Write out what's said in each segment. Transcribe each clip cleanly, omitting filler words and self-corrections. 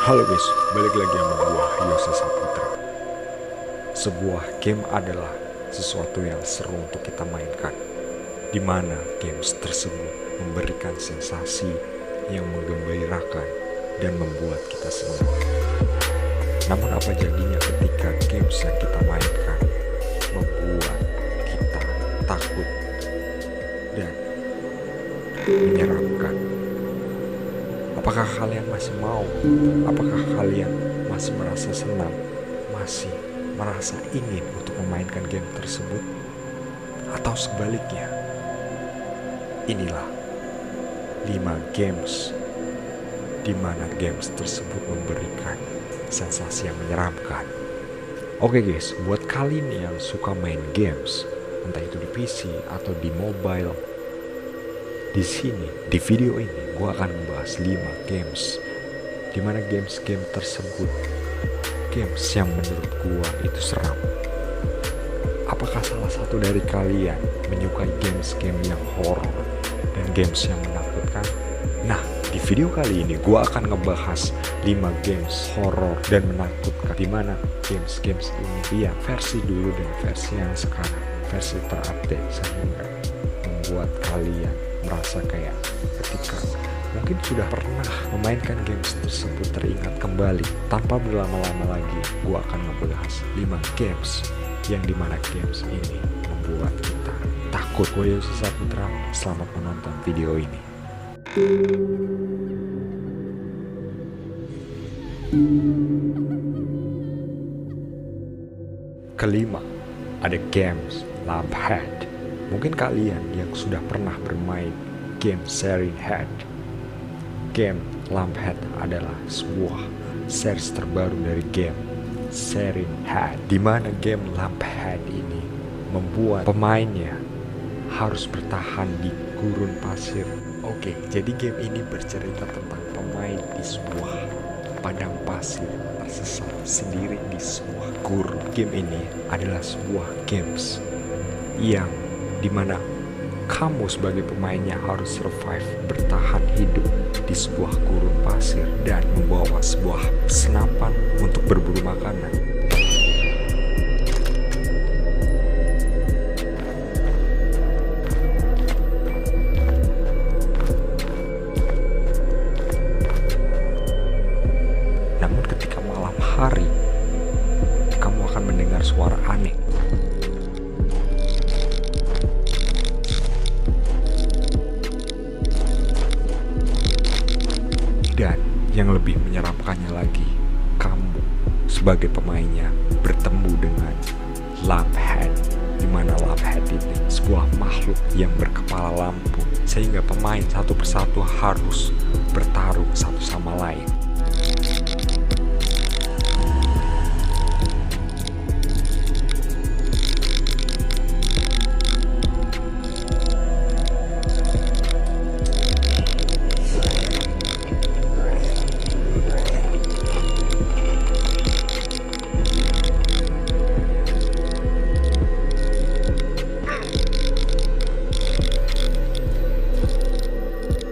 Halo guys, balik lagi sama gua Yose Saputra. Sebuah game adalah sesuatu yang seru untuk kita mainkan, di mana games tersebut memberikan sensasi yang menggembirakan dan membuat kita senang. Namun apa jadinya ketika games yang kita mainkan membuat kita takut dan menyeramkan? Apakah kalian masih mau? Apakah kalian masih merasa senang? Masih merasa ingin untuk memainkan game tersebut? Atau sebaliknya? Inilah 5 games di mana games tersebut memberikan sensasi yang menyeramkan. Oke guys, buat kalian yang suka main games, entah itu di PC atau di mobile, di sini, di video ini, gue akan membahas 5 games di mana games-game tersebut games yang menurut gue itu seram. Apakah salah satu dari kalian menyukai games-game yang horor dan games yang menakutkan? Nah, di video kali ini gue akan ngebahas 5 games horor dan menakutkan, di mana games-games ini ya versi dulu dan versi yang sekarang, versi terupdate, sehingga membuat kalian merasa kayak ketika mungkin sudah pernah memainkan games tersebut teringat kembali. Tanpa berlama-lama lagi, gua akan membahas 5 games yang dimana games ini membuat kita takut. Gue Yose Saputra, selamat menonton video ini. Kelima, ada games Lamphead. Mungkin kalian yang sudah pernah bermain game Siren Head. Game Lamphead adalah sebuah series terbaru dari game Siren Head, di mana game Lamphead ini membuat pemainnya harus bertahan di gurun pasir. Oke, jadi game ini bercerita tentang pemain di sebuah padang pasir tersesat sendiri di sebuah gurun. Game ini adalah sebuah games yang dimana kamu sebagai pemainnya harus survive, bertahan hidup di sebuah gurun pasir dan membawa sebuah senapan untuk berburu makanan. Namun ketika malam hari, kamu akan mendengar suara aneh. Dan yang lebih menyeramkannya lagi, kamu sebagai pemainnya bertemu dengan Lamphead, di mana Lamphead ini sebuah makhluk yang berkepala lampu, sehingga pemain satu persatu harus bertarung satu sama lain.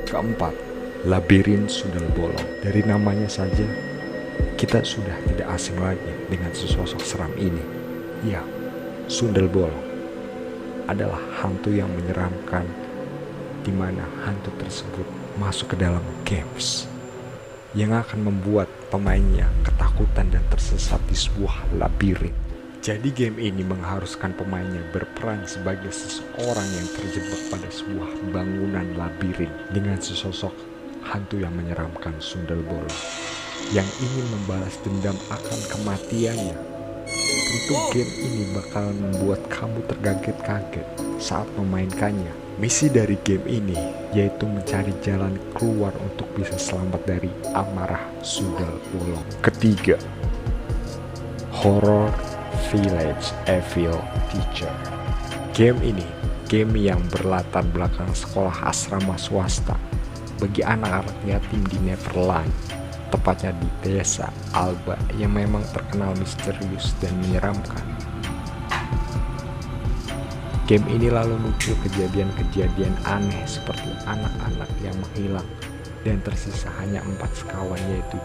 Keempat, Labirin Sundel Bolong. Dari namanya saja, kita sudah tidak asing lagi dengan sesosok seram ini. Ya, Sundel Bolong adalah hantu yang menyeramkan, di mana hantu tersebut masuk ke dalam games yang akan membuat pemainnya ketakutan dan tersesat di sebuah labirin. Jadi game ini mengharuskan pemainnya berperan sebagai seseorang yang terjebak pada sebuah bangunan labirin dengan sesosok hantu yang menyeramkan Sundel Bolong yang ingin membalas dendam akan kematiannya. Tentu game ini bakal membuat kamu terkaget-kaget saat memainkannya. Misi dari game ini yaitu mencari jalan keluar untuk bisa selamat dari amarah Sundel Bolong. Ketiga, Horror Village Evil Teacher. Game ini game yang berlatar belakang sekolah asrama swasta bagi anak-anak yatim di Neverland, tepatnya di desa Alba yang memang terkenal misterius dan menyeramkan. Game ini lalu muncul kejadian-kejadian aneh seperti anak-anak yang menghilang dan tersisa hanya 4 sekawan, yaitu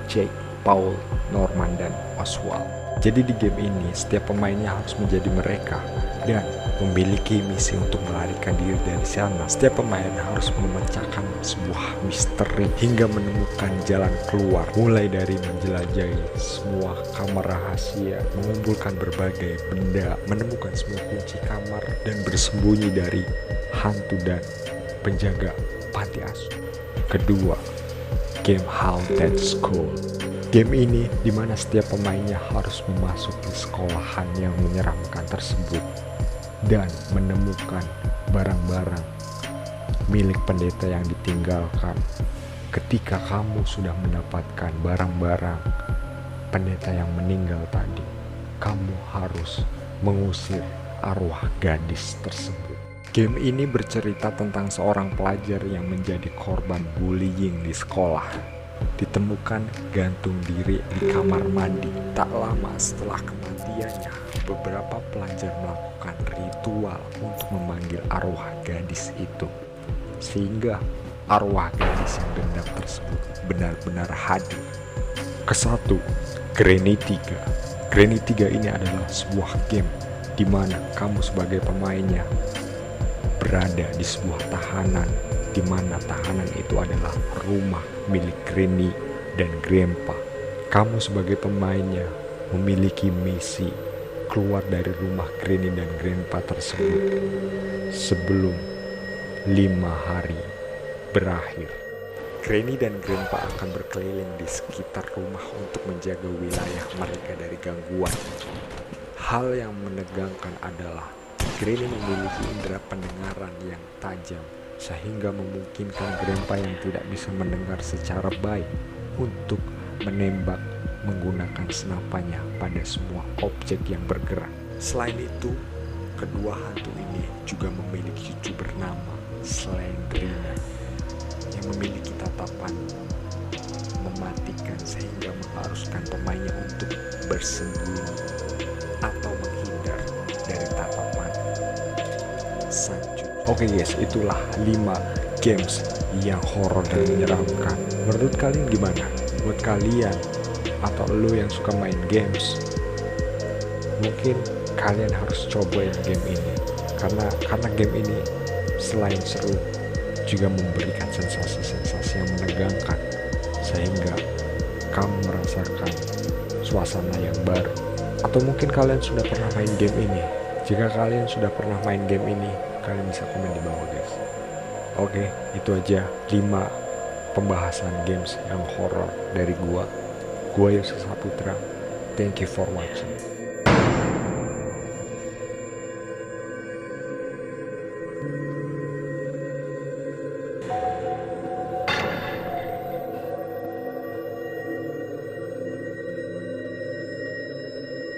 Jake, Paul, Norman, dan Oswald. Jadi di game ini setiap pemainnya harus menjadi mereka dan memiliki misi untuk melarikan diri dari sana. Setiap pemain harus memecahkan sebuah misteri hingga menemukan jalan keluar, mulai dari menjelajahi semua kamar rahasia, mengumpulkan berbagai benda, menemukan semua kunci kamar, dan bersembunyi dari hantu dan penjaga panti asuhan. Kedua, game Haunted School. Game ini dimana setiap pemainnya harus memasuki sekolahan yang menyeramkan tersebut dan menemukan barang-barang milik pendeta yang ditinggalkan. Ketika kamu sudah mendapatkan barang-barang pendeta yang meninggal tadi, kamu harus mengusir arwah gadis tersebut. Game ini bercerita tentang seorang pelajar yang menjadi korban bullying di sekolah. Ditemukan gantung diri di kamar mandi. Tak lama setelah kematiannya, beberapa pelajar melakukan ritual untuk memanggil arwah gadis itu, sehingga arwah gadis yang dendam tersebut benar-benar hadir. Kesatu, Granny 3. Granny 3 ini adalah sebuah game di mana kamu sebagai pemainnya berada di sebuah tahanan, di mana tahanan itu adalah rumah milik Granny dan Grandpa. Kamu sebagai pemainnya memiliki misi keluar dari rumah Granny dan Grandpa tersebut sebelum 5 hari berakhir. Granny dan Grandpa akan berkeliling di sekitar rumah untuk menjaga wilayah mereka dari gangguan. Hal yang menegangkan adalah Granny memiliki indera pendengaran yang tajam, sehingga memungkinkan Grandpa yang tidak bisa mendengar secara baik untuk menembak menggunakan senapannya pada semua objek yang bergerak. Selain itu, kedua hantu ini juga memiliki cucu bernama Slendrina yang memiliki tatapan mematikan sehingga mengharuskan pemainnya untuk bersembunyi atau menghindar dari tatapan sang cucu. Oke guys, itulah 5 games yang horor dan menyeramkan. Menurut kalian gimana? Buat kalian atau lo yang suka main games, mungkin kalian harus coba game ini karena game ini selain seru juga memberikan sensasi-sensasi yang menegangkan, sehingga kamu merasakan suasana yang baru. Atau mungkin kalian sudah pernah main game ini. Jika kalian sudah pernah main game ini, kalian bisa komen di bawah guys. Oke, itu aja 5 pembahasan games yang horor dari gua Yusuf Saputra. Thank you for watching.